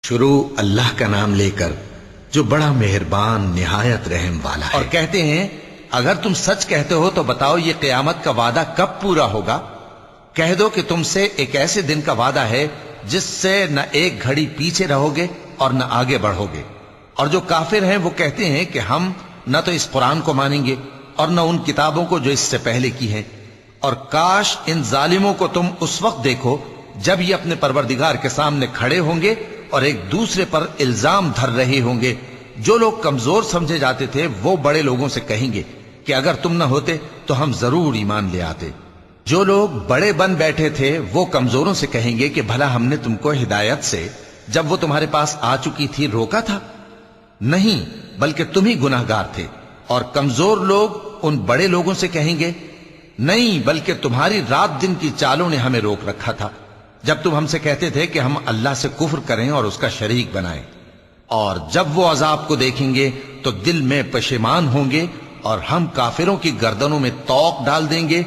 شروع اللہ کا نام لے کر جو بڑا مہربان نہایت رحم والا ہے۔ اور کہتے ہیں اگر تم سچ کہتے ہو تو بتاؤ یہ قیامت کا وعدہ کب پورا ہوگا؟ کہہ دو کہ تم سے ایک ایسے دن کا وعدہ ہے جس سے نہ ایک گھڑی پیچھے رہو گے اور نہ آگے بڑھو گے۔ اور جو کافر ہیں وہ کہتے ہیں کہ ہم نہ تو اس قرآن کو مانیں گے اور نہ ان کتابوں کو جو اس سے پہلے کی ہیں، اور کاش ان ظالموں کو تم اس وقت دیکھو جب یہ اپنے پروردگار کے سامنے کھڑے ہوں گے اور ایک دوسرے پر الزام دھر رہے ہوں گے۔ جو لوگ کمزور سمجھے جاتے تھے وہ بڑے لوگوں سے کہیں گے کہ اگر تم نہ ہوتے تو ہم ضرور ایمان لے آتے۔ جو لوگ بڑے بن بیٹھے تھے وہ کمزوروں سے کہیں گے کہ بھلا ہم نے تم کو ہدایت سے جب وہ تمہارے پاس آ چکی تھی روکا تھا؟ نہیں، بلکہ تم ہی گناہگار تھے۔ اور کمزور لوگ ان بڑے لوگوں سے کہیں گے نہیں، بلکہ تمہاری رات دن کی چالوں نے ہمیں روک رکھا تھا جب تم ہم سے کہتے تھے کہ ہم اللہ سے کفر کریں اور اس کا شریک بنائیں۔ اور جب وہ عذاب کو دیکھیں گے تو دل میں پشیمان ہوں گے اور ہم کافروں کی گردنوں میں توق ڈال دیں گے۔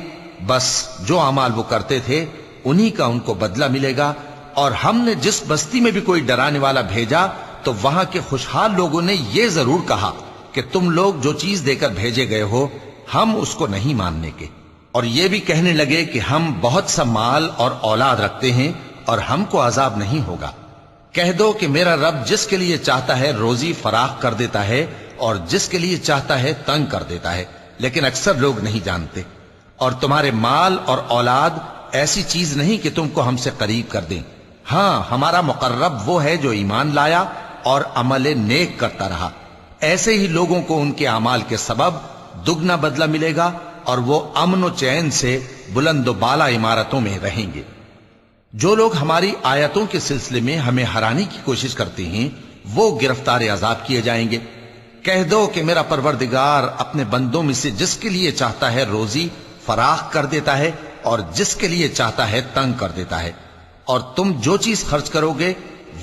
بس جو اعمال وہ کرتے تھے انہی کا ان کو بدلہ ملے گا۔ اور ہم نے جس بستی میں بھی کوئی ڈرانے والا بھیجا تو وہاں کے خوشحال لوگوں نے یہ ضرور کہا کہ تم لوگ جو چیز دے کر بھیجے گئے ہو ہم اس کو نہیں ماننے کے، اور یہ بھی کہنے لگے کہ ہم بہت سا مال اور اولاد رکھتے ہیں اور ہم کو عذاب نہیں ہوگا۔ کہہ دو کہ میرا رب جس کے لیے چاہتا ہے روزی فراخ کر دیتا ہے اور جس کے لیے چاہتا ہے تنگ کر دیتا ہے، لیکن اکثر لوگ نہیں جانتے۔ اور تمہارے مال اور اولاد ایسی چیز نہیں کہ تم کو ہم سے قریب کر دیں۔ ہاں، ہمارا مقرب وہ ہے جو ایمان لایا اور عمل نیک کرتا رہا۔ ایسے ہی لوگوں کو ان کے اعمال کے سبب دگنا بدلہ ملے گا اور وہ امن و چین سے بلند و بالا عمارتوں میں رہیں گے۔ جو لوگ ہماری آیتوں کے سلسلے میں ہمیں ہرانے کی کوشش کرتے ہیں وہ گرفتار عذاب کیے جائیں گے۔ کہہ دو کہ میرا پروردگار اپنے بندوں میں سے جس کے لیے چاہتا ہے روزی فراخ کر دیتا ہے اور جس کے لیے چاہتا ہے تنگ کر دیتا ہے، اور تم جو چیز خرچ کرو گے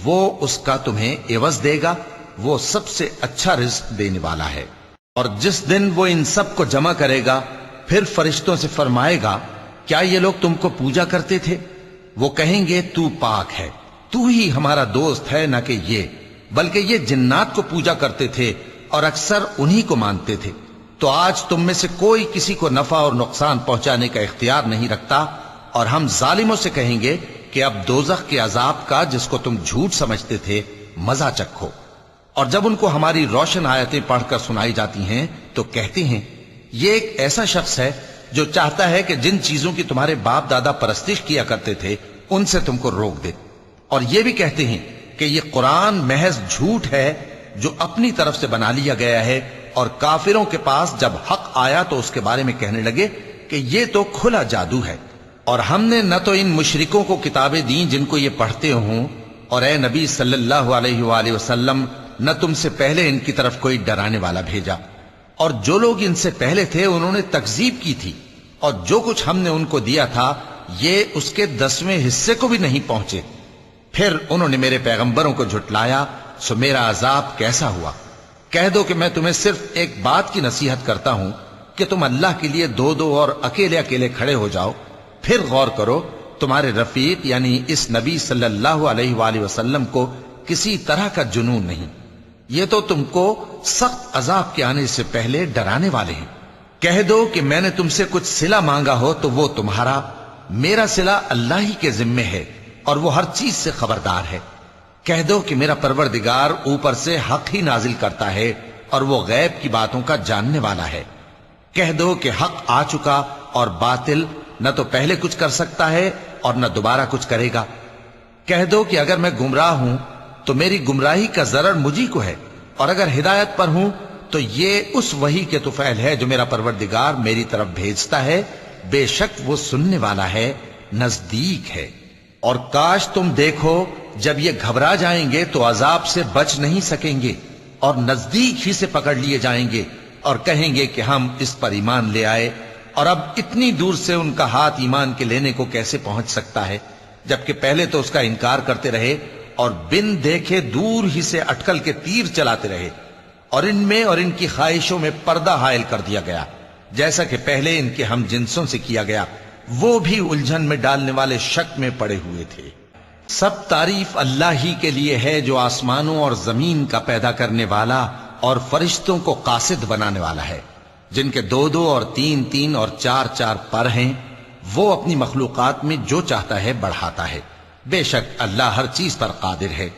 وہ اس کا تمہیں عوض دے گا۔ وہ سب سے اچھا رزق دینے والا ہے۔ اور جس دن وہ ان سب کو جمع کرے گا پھر فرشتوں سے فرمائے گا کیا یہ لوگ تم کو پوجا کرتے تھے؟ وہ کہیں گے تو پاک ہے، تو ہی ہمارا دوست ہے، نہ کہ یہ، بلکہ یہ جنات کو پوجا کرتے تھے اور اکثر انہی کو مانتے تھے۔ تو آج تم میں سے کوئی کسی کو نفع اور نقصان پہنچانے کا اختیار نہیں رکھتا، اور ہم ظالموں سے کہیں گے کہ اب دوزخ کے عذاب کا جس کو تم جھوٹ سمجھتے تھے مزہ چکھو۔ اور جب ان کو ہماری روشن آیتیں پڑھ کر سنائی جاتی ہیں تو کہتے ہیں یہ ایک ایسا شخص ہے جو چاہتا ہے کہ جن چیزوں کی تمہارے باپ دادا پرستش کیا کرتے تھے ان سے تم کو روک دے۔ اور یہ بھی کہتے ہیں کہ یہ قرآن محض جھوٹ ہے جو اپنی طرف سے بنا لیا گیا ہے۔ اور کافروں کے پاس جب حق آیا تو اس کے بارے میں کہنے لگے کہ یہ تو کھلا جادو ہے، اور ہم نے نہ تو ان مشرکوں کو کتابیں دیں جن کو یہ پڑھتے ہوں، اور اے نبی صلی اللہ علیہ وآلہ وسلم نہ تم سے پہلے ان کی طرف کوئی ڈرانے والا بھیجا۔ اور جو لوگ ان سے پہلے تھے انہوں نے تکذیب کی تھی، اور جو کچھ ہم نے ان کو دیا تھا یہ اس کے 10ویں حصے کو بھی نہیں پہنچے۔ پھر انہوں نے میرے پیغمبروں کو جھٹلایا، سو میرا عذاب کیسا ہوا۔ کہہ دو کہ میں تمہیں صرف ایک بات کی نصیحت کرتا ہوں کہ تم اللہ کے لیے دو دو اور اکیلے اکیلے کھڑے ہو جاؤ، پھر غور کرو تمہارے رفیق یعنی اس نبی صلی اللہ علیہ وآلہ وسلم کو کسی طرح کا جنون نہیں، یہ تو تم کو سخت عذاب کے آنے سے پہلے ڈرانے والے ہیں۔ کہہ دو کہ میں نے تم سے کچھ صلہ مانگا ہو تو وہ تمہارا، میرا صلہ اللہ ہی کے ذمے ہے اور وہ ہر چیز سے خبردار ہے۔ کہہ دو کہ میرا پروردگار اوپر سے حق ہی نازل کرتا ہے اور وہ غیب کی باتوں کا جاننے والا ہے۔ کہہ دو کہ حق آ چکا اور باطل نہ تو پہلے کچھ کر سکتا ہے اور نہ دوبارہ کچھ کرے گا۔ کہہ دو کہ اگر میں گمراہ ہوں تو میری گمراہی کا ضرر مجھی کو ہے، اور اگر ہدایت پر ہوں تو یہ اس وحی کے طفیل ہے جو میرا پروردگار میری طرف بھیجتا ہے، بے شک وہ سننے والا ہے، نزدیک ہے۔ اور کاش تم دیکھو جب یہ گھبرا جائیں گے تو عذاب سے بچ نہیں سکیں گے اور نزدیک ہی سے پکڑ لیے جائیں گے، اور کہیں گے کہ ہم اس پر ایمان لے آئے، اور اب اتنی دور سے ان کا ہاتھ ایمان کے لینے کو کیسے پہنچ سکتا ہے، جبکہ پہلے تو اس کا انکار کرتے رہے اور بن دیکھے دور ہی سے اٹکل کے تیر چلاتے رہے، اور ان میں اور ان کی خواہشوں میں پردہ حائل کر دیا گیا، جیسا کہ پہلے ان کے ہم جنسوں سے کیا گیا، وہ بھی الجھن میں ڈالنے والے شک میں پڑے ہوئے تھے۔ سب تعریف اللہ ہی کے لیے ہے جو آسمانوں اور زمین کا پیدا کرنے والا اور فرشتوں کو قاصد بنانے والا ہے، جن کے 2 اور 3 اور 4 پر ہیں۔ وہ اپنی مخلوقات میں جو چاہتا ہے بڑھاتا ہے، بے شک اللہ ہر چیز پر قادر ہے۔